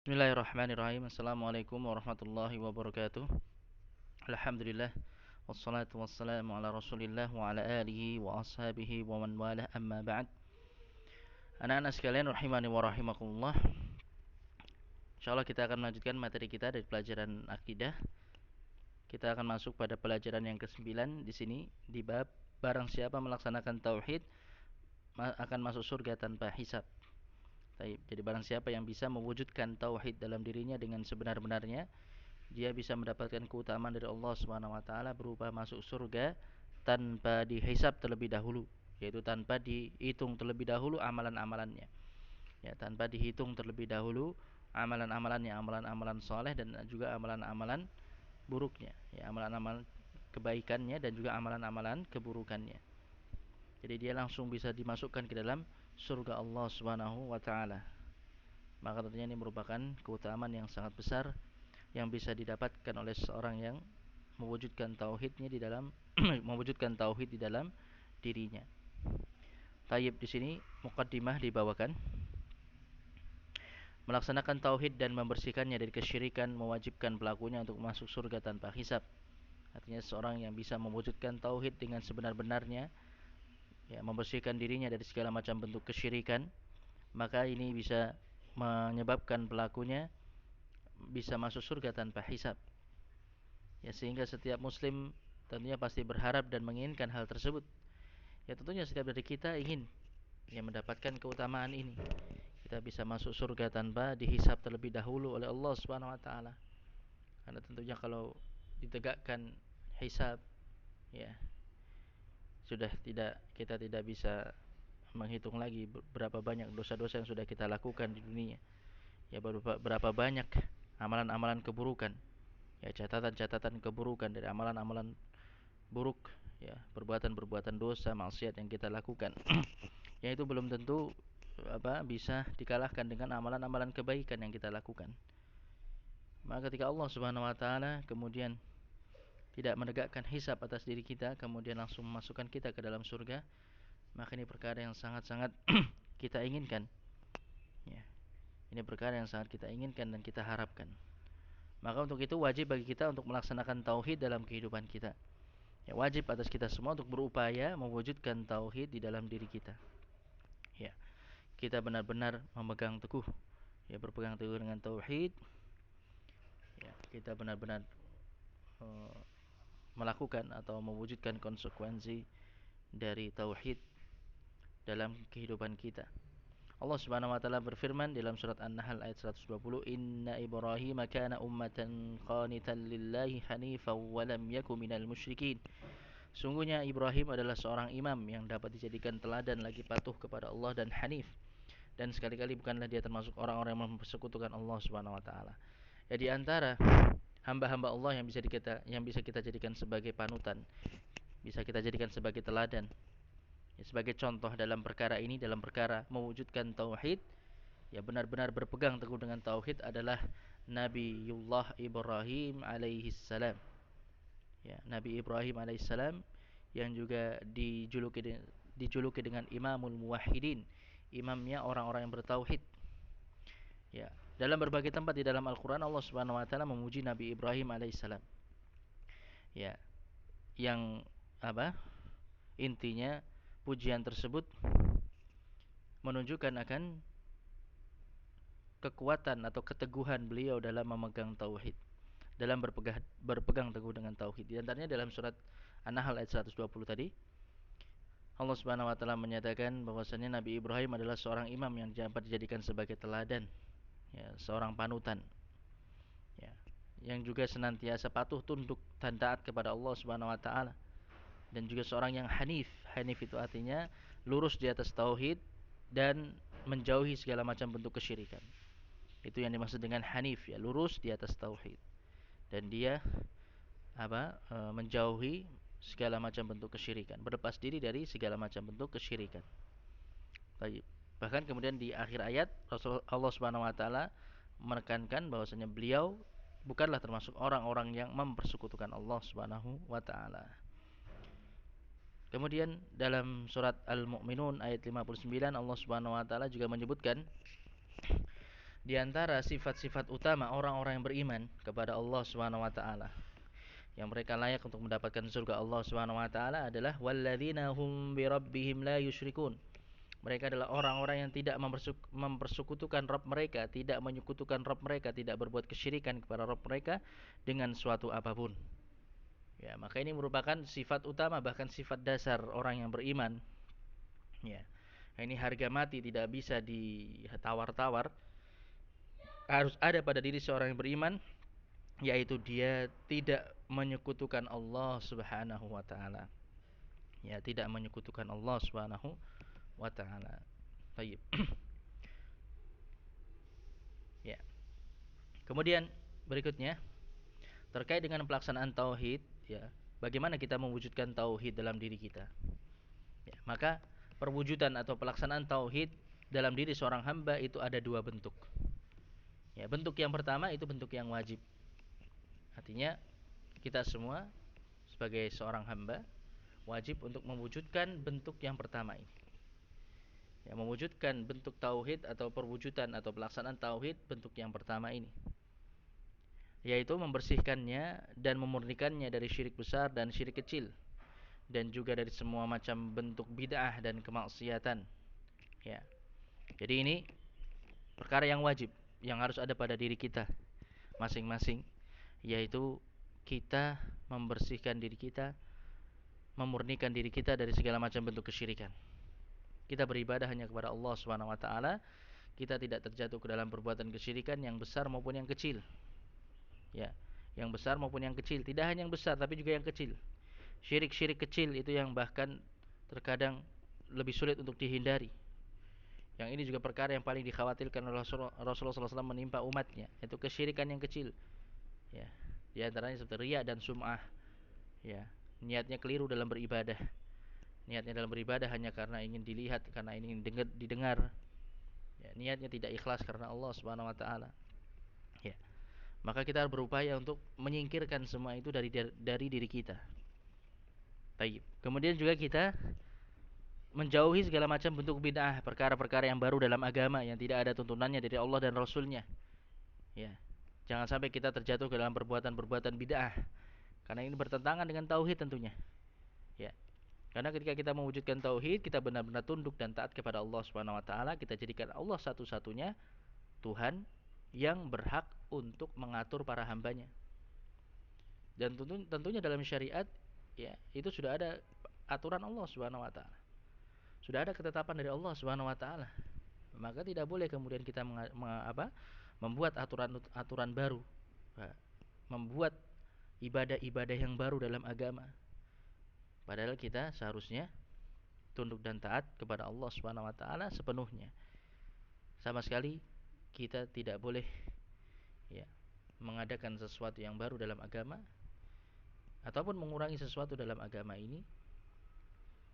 Bismillahirrahmanirrahim. Assalamualaikum warahmatullahi wabarakatuh. Alhamdulillah. Wassalatu wassalamu ala rasulillah wa ala alihi wa ashabihi wa man walah amma ba'd. Anak-anak sekalian rahimani wa rahimakumullah. InsyaAllah kita akan melanjutkan materi kita dari pelajaran akidah. Kita akan masuk pada pelajaran yang ke-9 di sini di bab barang siapa melaksanakan tauhid akan masuk surga tanpa hisab. Jadi barang siapa yang bisa mewujudkan tauhid dalam dirinya dengan sebenar-benarnya, dia bisa mendapatkan keutamaan dari Allah Subhanahu wa taala berupa masuk surga tanpa dihisab terlebih dahulu, yaitu tanpa dihitung terlebih dahulu amalan-amalannya. Ya, tanpa dihitung terlebih dahulu amalan-amalannya, amalan-amalan soleh dan juga amalan-amalan buruknya, ya, amalan-amalan kebaikannya dan juga amalan-amalan keburukannya. Jadi dia langsung bisa dimasukkan ke dalam surga Allah Subhanahu wa taala. Maka tentunya ini merupakan keutamaan yang sangat besar yang bisa didapatkan oleh seorang yang mewujudkan tauhidnya di dalam mewujudkan tauhid di dalam dirinya. Tayyib, di sini muqaddimah dibawakan. Melaksanakan tauhid dan membersihkannya dari kesyirikan mewajibkan pelakunya untuk masuk surga tanpa hisab. Artinya seorang yang bisa mewujudkan tauhid dengan sebenar-benarnya, ya, membersihkan dirinya dari segala macam bentuk kesyirikan, maka ini bisa menyebabkan pelakunya bisa masuk surga tanpa hisab. Ya, sehingga setiap muslim tentunya pasti berharap dan menginginkan hal tersebut. Ya, tentunya setiap dari kita ingin mendapatkan keutamaan ini. Kita bisa masuk surga tanpa dihisab terlebih dahulu oleh Allah Subhanahu wa taala. Karena tentunya kalau ditegakkan hisab, ya, kita tidak bisa menghitung lagi berapa banyak dosa-dosa yang sudah kita lakukan di dunia. Ya, berapa banyak amalan-amalan keburukan. Ya, catatan-catatan keburukan dari amalan-amalan buruk, ya, perbuatan-perbuatan dosa, maksiat yang kita lakukan. Yang itu belum tentu bisa dikalahkan dengan amalan-amalan kebaikan yang kita lakukan. Maka ketika Allah Subhanahu wa taala kemudian tidak menegakkan hisab atas diri kita, kemudian langsung memasukkan kita ke dalam surga, maka ini perkara yang sangat-sangat kita inginkan. Ya. Ini perkara yang sangat kita inginkan dan kita harapkan. Maka untuk itu wajib bagi kita untuk melaksanakan tauhid dalam kehidupan kita. Ya, wajib atas kita semua untuk berupaya mewujudkan tauhid di dalam diri kita. Ya, kita benar-benar memegang teguh, ya, berpegang teguh dengan tauhid. Ya, kita benar-benar melakukan atau mewujudkan konsekuensi dari tauhid dalam kehidupan kita. Allah Subhanahu wa taala berfirman dalam surat An-Nahl ayat 120, "Inna Ibrahim kana ummatan qanitan lillahi hanifan wa lam yakun minal musyrikin." Sungguhnya Ibrahim adalah seorang imam yang dapat dijadikan teladan lagi patuh kepada Allah dan hanif. Dan sekali-kali bukanlah dia termasuk orang-orang yang mempersekutukan Allah Subhanahu wa taala. Ya, di antara hamba-hamba Allah yang bisa kita jadikan sebagai panutan, bisa kita jadikan sebagai teladan, ya, sebagai contoh dalam perkara ini, dalam perkara mewujudkan tauhid, ya, benar-benar berpegang teguh dengan tauhid adalah Nabiullah Ibrahim alaihi salam. Ya, Nabi Ibrahim alaihissalam yang juga dijuluki dengan Imamul Muwahhidin, imamnya orang-orang yang bertauhid. Ya, dalam berbagai tempat di dalam Al-Qur'an Allah Subhanahu wa taala memuji Nabi Ibrahim alaihissalam. Ya, yang intinya pujian tersebut menunjukkan akan kekuatan atau keteguhan beliau dalam memegang tauhid, dalam berpegang teguh dengan tauhid. Di antaranya dalam surat An-Nahl ayat 120 tadi, Allah Subhanahu wa taala menyatakan bahwasanya Nabi Ibrahim adalah seorang imam yang dapat dijadikan sebagai teladan, ya, seorang panutan, ya, yang juga senantiasa patuh tunduk dan taat kepada Allah Subhanahu wa taala, dan juga seorang yang hanif. Hanif itu artinya lurus di atas tauhid dan menjauhi segala macam bentuk kesyirikan. Itu yang dimaksud dengan hanif, ya, lurus di atas tauhid. Dan dia menjauhi segala macam bentuk kesyirikan, berlepas diri dari segala macam bentuk kesyirikan. Baik. Bahkan kemudian di akhir ayat Allah Subhanahu wa taala menekankan bahwasanya beliau bukanlah termasuk orang-orang yang mempersekutukan Allah Subhanahu wa taala. Kemudian dalam surat Al-Mu'minun ayat 59 Allah Subhanahu wa taala juga menyebutkan Di antara sifat-sifat utama orang-orang yang beriman kepada Allah Subhanahu wa taala, yang mereka layak untuk mendapatkan surga Allah Subhanahu wa taala adalah walladzina hum birabbihim la yusyrikun. Mereka adalah orang-orang yang tidak mempersekutukan Rabb mereka, tidak menyekutukan Rabb mereka, tidak berbuat kesyirikan kepada Rabb mereka dengan suatu apapun. Ya, maka ini merupakan sifat utama, bahkan sifat dasar orang yang beriman. Ya. Ini harga mati, tidak bisa ditawar-tawar. Harus ada pada diri seorang yang beriman, yaitu dia tidak menyekutukan Allah Subhanahu wa taala. Ya, tidak menyekutukan Allah Subhanahu wa taala. Baik. Ya. Kemudian berikutnya terkait dengan pelaksanaan tauhid, ya. Bagaimana kita mewujudkan tauhid dalam diri kita? Ya, maka perwujudan atau pelaksanaan tauhid dalam diri seorang hamba itu ada dua bentuk. Ya, bentuk yang pertama itu bentuk yang wajib. Artinya kita semua sebagai seorang hamba wajib untuk mewujudkan bentuk yang pertama ini. Ya, mewujudkan bentuk tauhid atau perwujudan atau pelaksanaan tauhid bentuk yang pertama ini, yaitu membersihkannya dan memurnikannya dari syirik besar dan syirik kecil, dan juga dari semua macam bentuk bid'ah dan kemaksiatan. Ya. Jadi ini perkara yang wajib yang harus ada pada diri kita masing-masing, yaitu kita membersihkan diri kita, memurnikan diri kita dari segala macam bentuk kesyirikan. Kita beribadah hanya kepada Allah Subhanahu wa taala. Kita tidak terjatuh ke dalam perbuatan kesyirikan yang besar maupun yang kecil. Ya, yang besar maupun yang kecil, tidak hanya yang besar tapi juga yang kecil. Syirik-syirik kecil itu yang bahkan terkadang lebih sulit untuk dihindari. Yang ini juga perkara yang paling dikhawatirkan oleh Rasulullah SAW menimpa umatnya, yaitu kesyirikan yang kecil. Ya, di antaranya seperti riya dan sum'ah. Ya, niatnya keliru dalam beribadah. Niatnya dalam beribadah hanya karena ingin dilihat, karena ingin didengar. Ya, niatnya tidak ikhlas karena Allah Subhanahu wa taala. Ya. Maka kita berupaya untuk menyingkirkan semua itu dari diri kita. Baik. Kemudian juga kita menjauhi segala macam bentuk bid'ah, perkara-perkara yang baru dalam agama yang tidak ada tuntunannya dari Allah dan Rasulnya. Ya. Jangan sampai kita terjatuh ke dalam perbuatan-perbuatan bid'ah, karena ini bertentangan dengan tauhid tentunya. Ya. Karena ketika kita mewujudkan tauhid, kita benar-benar tunduk dan taat kepada Allah Subhanahu wa taala, kita jadikan Allah satu-satunya Tuhan yang berhak untuk mengatur para hambanya. Dan tentunya dalam syariat, ya, itu sudah ada aturan Allah Subhanahu wa taala. Sudah ada ketetapan dari Allah Subhanahu wa taala. Maka tidak boleh kemudian kita membuat aturan-aturan baru, membuat ibadah-ibadah yang baru dalam agama. Padahal kita seharusnya tunduk dan taat kepada Allah Subhanahu wa taala sepenuhnya. Sama sekali kita tidak boleh, ya, mengadakan sesuatu yang baru dalam agama ataupun mengurangi sesuatu dalam agama ini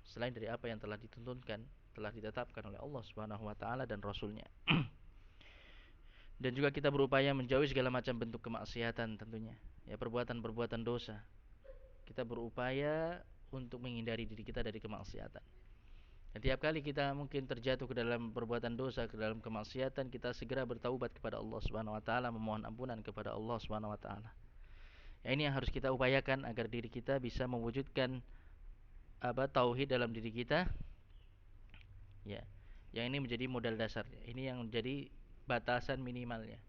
selain dari apa yang telah dituntunkan, telah ditetapkan oleh Allah Subhanahu wa taala dan Rasulnya. Dan juga kita berupaya menjauhi segala macam bentuk kemaksiatan tentunya, ya, perbuatan-perbuatan dosa. Kita berupaya untuk menghindari diri kita dari kemaksiatan. Dan tiap kali kita mungkin terjatuh ke dalam perbuatan dosa, ke dalam kemaksiatan, kita segera bertaubat kepada Allah Subhanahu wa taala, memohon ampunan kepada Allah Subhanahu wa taala. Ya, ini yang harus kita upayakan agar diri kita bisa mewujudkan tauhid dalam diri kita. Ya. Yang ini menjadi modal dasar. Ini yang menjadi batasan minimalnya.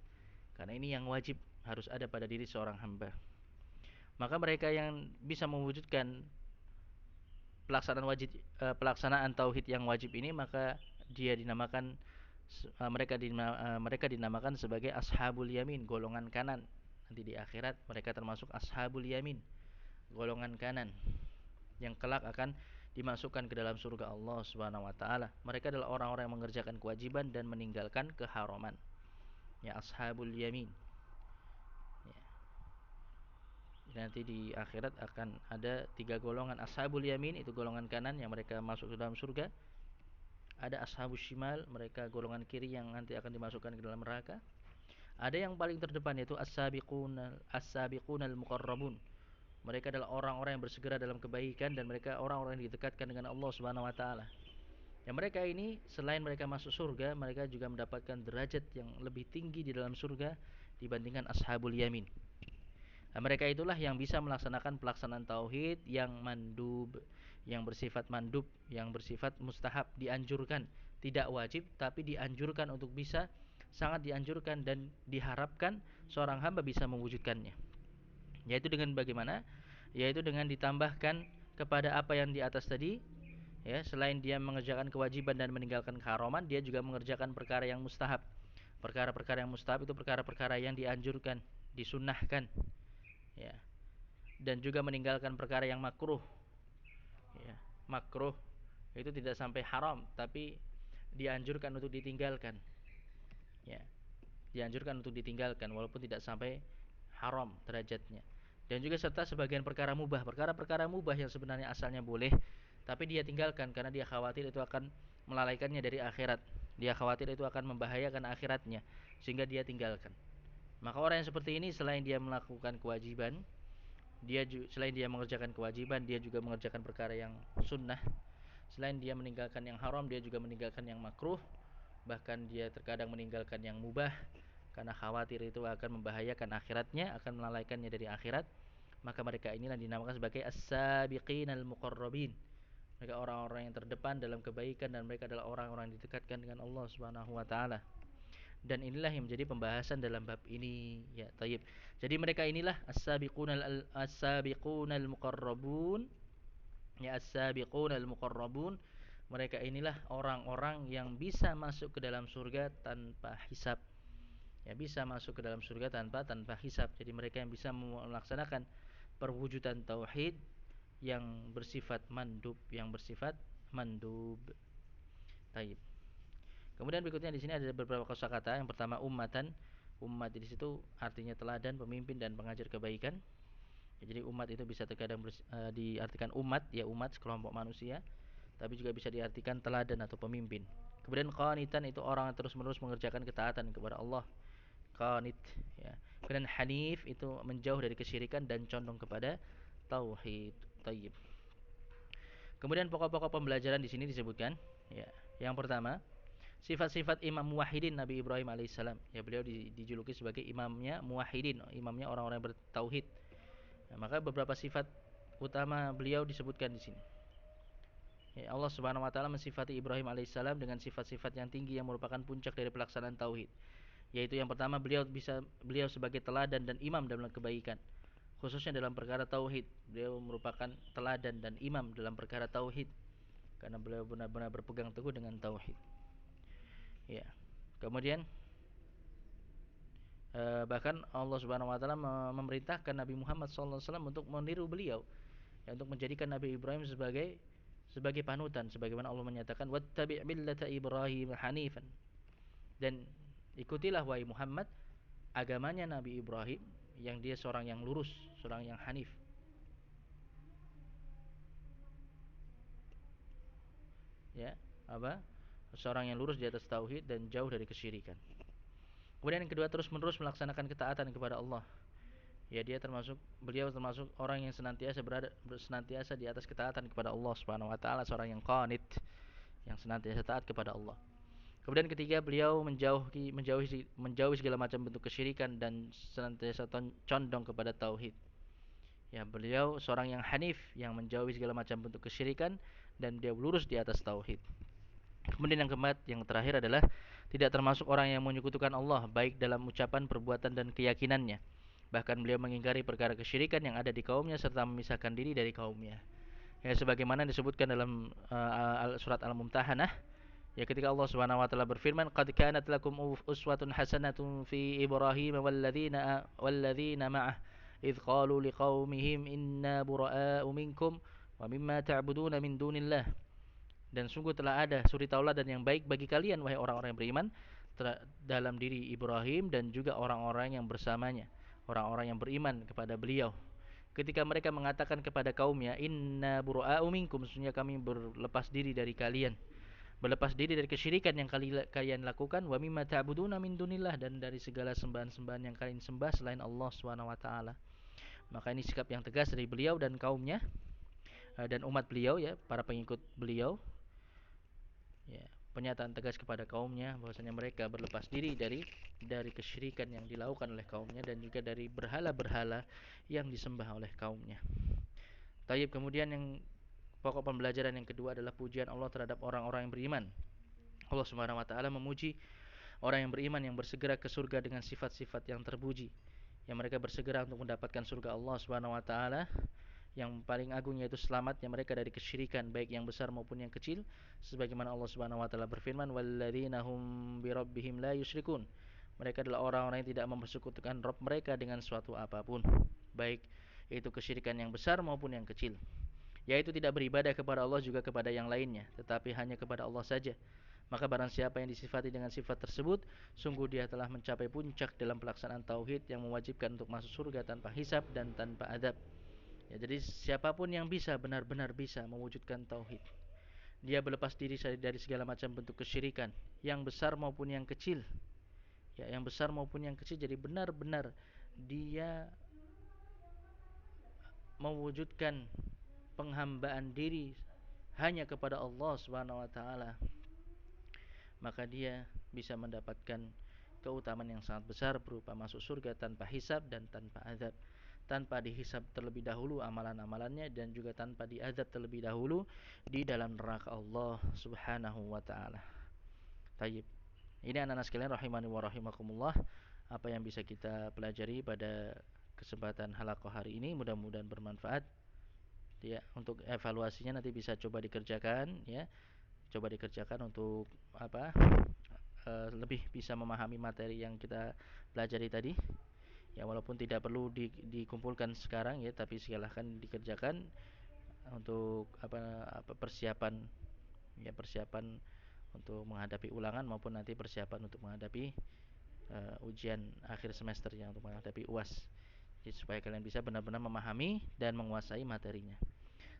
Karena ini yang wajib harus ada pada diri seorang hamba. Maka mereka yang bisa mewujudkan pelaksanaan tauhid yang wajib ini, maka mereka dinamakan sebagai ashabul yamin, golongan kanan. Nanti di akhirat mereka termasuk ashabul yamin, golongan kanan, yang kelak akan dimasukkan ke dalam surga Allah Subhanahu wa taala. Mereka adalah orang-orang yang mengerjakan kewajiban dan meninggalkan keharaman. Ya, ashabul yamin. Nanti di akhirat akan ada 3 golongan. Ashabul yamin itu golongan kanan yang mereka masuk ke dalam surga. Ada ashabus shimal, mereka golongan kiri yang nanti akan dimasukkan ke dalam neraka. Ada yang paling terdepan, yaitu as-sabiqunal muqarrabun. Mereka adalah orang-orang yang bersegera dalam kebaikan dan mereka orang-orang yang didekatkan dengan Allah Subhanahu wa taala. Ya, mereka ini selain mereka masuk surga, mereka juga mendapatkan derajat yang lebih tinggi di dalam surga dibandingkan ashabul yamin. Nah, mereka itulah yang bisa melaksanakan pelaksanaan tauhid yang mandub, yang bersifat mandub, yang bersifat mustahab, dianjurkan, tidak wajib tapi dianjurkan untuk bisa, sangat dianjurkan dan diharapkan seorang hamba bisa mewujudkannya. Yaitu dengan bagaimana? Yaitu dengan ditambahkan kepada apa yang di atas tadi, ya, selain dia mengerjakan kewajiban dan meninggalkan keharaman, dia juga mengerjakan perkara yang mustahab. Perkara-perkara yang mustahab itu perkara-perkara yang dianjurkan, disunnahkan, ya, dan juga meninggalkan perkara yang makruh, ya. Makruh itu tidak sampai haram tapi dianjurkan untuk ditinggalkan, ya, dianjurkan untuk ditinggalkan walaupun tidak sampai haram derajatnya. Dan juga serta sebagian perkara mubah, perkara-perkara mubah yang sebenarnya asalnya boleh tapi dia tinggalkan karena dia khawatir itu akan melalaikannya dari akhirat, dia khawatir itu akan membahayakan akhiratnya sehingga dia tinggalkan. Maka orang yang seperti ini selain dia melakukan kewajiban, selain dia mengerjakan kewajiban, dia juga mengerjakan perkara yang sunnah. Selain dia meninggalkan yang haram, dia juga meninggalkan yang makruh. Bahkan dia terkadang meninggalkan yang mubah karena khawatir itu akan membahayakan akhiratnya, akan melalaikannya dari akhirat. Maka mereka inilah dinamakan sebagai as-sabiqin al-muqarrabin. Mereka orang-orang yang terdepan dalam kebaikan dan mereka adalah orang-orang yang didekatkan dengan Allah Subhanahu wa taala. Dan inilah yang menjadi pembahasan dalam bab ini, ya, tayyib. Jadi mereka inilah as-sabiqunal muqarrabun, ya, as-sabiqunal muqarrabun. Mereka inilah orang-orang yang bisa masuk ke dalam surga tanpa hisab. Ya, bisa masuk ke dalam surga tanpa hisab. Jadi mereka yang bisa melaksanakan perwujudan tauhid yang bersifat mandub, yang bersifat mandub. Taib. Kemudian berikutnya di sini ada beberapa kosakata. Yang pertama ummatan. Umat di situ artinya teladan, pemimpin dan pengajar kebaikan. Ya, jadi umat itu bisa terkadang diartikan umat, ya, umat sekelompok manusia, tapi juga bisa diartikan teladan atau pemimpin. Kemudian qanitan itu orang yang terus-menerus mengerjakan ketaatan kepada Allah. Qanit, ya. Kemudian hanif itu menjauh dari kesyirikan dan condong kepada tauhid. Tayyib. Kemudian pokok-pokok pembelajaran di sini disebutkan, ya. Yang pertama, sifat-sifat imam muwahhidin Nabi Ibrahim alaihissalam. Ya, beliau dijuluki sebagai imamnya muwahhidin, imamnya orang-orang yang bertauhid. Ya, maka beberapa sifat utama beliau disebutkan di sini. Ya, Allah Subhanahu wa taala mensifati Ibrahim alaihissalam dengan sifat-sifat yang tinggi yang merupakan puncak dari pelaksanaan tauhid. Yaitu yang pertama, beliau sebagai teladan dan imam dalam kebaikan. Khususnya dalam perkara tauhid, beliau merupakan teladan dan imam dalam perkara tauhid karena beliau benar-benar berpegang teguh dengan tauhid. Ya. Kemudian bahkan Allah Subhanahu wa taala memerintahkan Nabi Muhammad sallallahu alaihi wasallam untuk meniru beliau, ya, untuk menjadikan Nabi Ibrahim sebagai panutan sebagaimana Allah menyatakan wattabi' millata Ibrahim hanifan, dan ikutilah wahai Muhammad agamanya Nabi Ibrahim yang dia seorang yang lurus, seorang yang hanif. Ya, apa? Seorang yang lurus di atas tauhid dan jauh dari kesyirikan. Kemudian yang kedua, terus-menerus melaksanakan ketaatan kepada Allah. Ya, beliau termasuk orang yang senantiasa di atas ketaatan kepada Allah Subhanahu wa taala, seorang yang qanit, yang senantiasa taat kepada Allah. Kemudian ketiga, beliau menjauhi segala macam bentuk kesyirikan dan senantiasa condong kepada tauhid. Ya, beliau seorang yang hanif, yang menjauhi segala macam bentuk kesyirikan dan dia lurus di atas tauhid. Kemudian yang keempat, yang terakhir adalah tidak termasuk orang yang menyekutukan Allah baik dalam ucapan, perbuatan dan keyakinannya. Bahkan beliau mengingkari perkara kesyirikan yang ada di kaumnya serta memisahkan diri dari kaumnya. Ya, sebagaimana disebutkan dalam surat Al-Mumtahanah, ya, ketika Allah Subhanahu wa taala berfirman, "Qad kanat lakum uswatun hasanatun fi Ibrahim walladzina ma'ah idz qalu liqaumihim inna bura'a'u minkum wa mimma ta'buduna min dunillah." Dan sungguh telah ada suri tauladan yang baik bagi kalian wahai orang-orang yang beriman dalam diri Ibrahim dan juga orang-orang yang bersamanya, orang-orang yang beriman kepada beliau. Ketika mereka mengatakan kepada kaumnya, "Inna bura'a'u minkum," sesungguhnya kami berlepas diri dari kalian. Berlepas diri dari kesyirikan yang kalian lakukan, wa mimma ta'buduna min dunillah, dan dari segala sembahan-sembahan yang kalian sembah selain Allah Subhanahu wa taala. Maka ini sikap yang tegas dari beliau dan kaumnya dan umat beliau, ya, para pengikut beliau. ya, pernyataan tegas kepada kaumnya bahwasanya mereka berlepas diri dari kesyirikan yang dilakukan oleh kaumnya dan juga dari berhala-berhala yang disembah oleh kaumnya. Tayyib, kemudian yang pokok pembelajaran yang kedua adalah pujian Allah terhadap orang-orang yang beriman. Allah Subhanahu wa taala memuji orang yang beriman yang bersegera ke surga dengan sifat-sifat yang terpuji. Yang mereka bersegera untuk mendapatkan surga Allah Subhanahu wa taala yang paling agung, yaitu selamatnya mereka dari kesyirikan baik yang besar maupun yang kecil, sebagaimana Allah Subhanahu wa taala berfirman, walladzina hum birabbihim la yusyrikun. Mereka adalah orang-orang yang tidak mempersekutukan Rabb mereka dengan suatu apapun, baik itu kesyirikan yang besar maupun yang kecil, yaitu tidak beribadah kepada Allah juga kepada yang lainnya, tetapi hanya kepada Allah saja. Maka barang siapa yang disifati dengan sifat tersebut, sungguh dia telah mencapai puncak dalam pelaksanaan tauhid yang mewajibkan untuk masuk surga tanpa hisab dan tanpa adab. Ya, jadi siapapun yang bisa benar-benar bisa mewujudkan tauhid, dia berlepas diri dari segala macam bentuk kesyirikan, yang besar maupun yang kecil. Ya, yang besar maupun yang kecil, jadi benar-benar dia mewujudkan penghambaan diri hanya kepada Allah Subhanahu wa taala, maka dia bisa mendapatkan keutamaan yang sangat besar berupa masuk surga tanpa hisab dan tanpa azab, tanpa dihisab terlebih dahulu amalan-amalannya dan juga tanpa diazab terlebih dahulu di dalam neraka Allah Subhanahu wa taala. Tayyib. Ini anak-anak sekalian rahimani wa rahimakumullah, apa yang bisa kita pelajari pada kesempatan halaqah hari ini, mudah-mudahan bermanfaat. Ya, untuk evaluasinya nanti bisa coba dikerjakan, ya. Coba dikerjakan untuk apa? Lebih bisa memahami materi yang kita pelajari tadi. Ya, walaupun tidak perlu dikumpulkan sekarang, ya, tapi silahkan dikerjakan untuk persiapan, ya, persiapan untuk menghadapi ulangan maupun nanti persiapan untuk menghadapi ujian akhir semesternya, untuk menghadapi UAS. Jadi supaya kalian bisa benar-benar memahami dan menguasai materinya.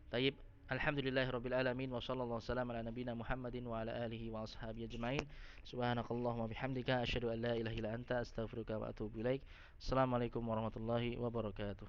Tayyib, alhamdulillahirabbil alamin wa sallallahu wasallam ala nabiyyina Muhammadin wa ala alihi wa ashabihi ajmain. Subhanakallahumma bihamdika asyhadu an la ilaha illa anta astaghfiruka wa atubu ilaik. Assalamualaikum warahmatullahi wabarakatuh.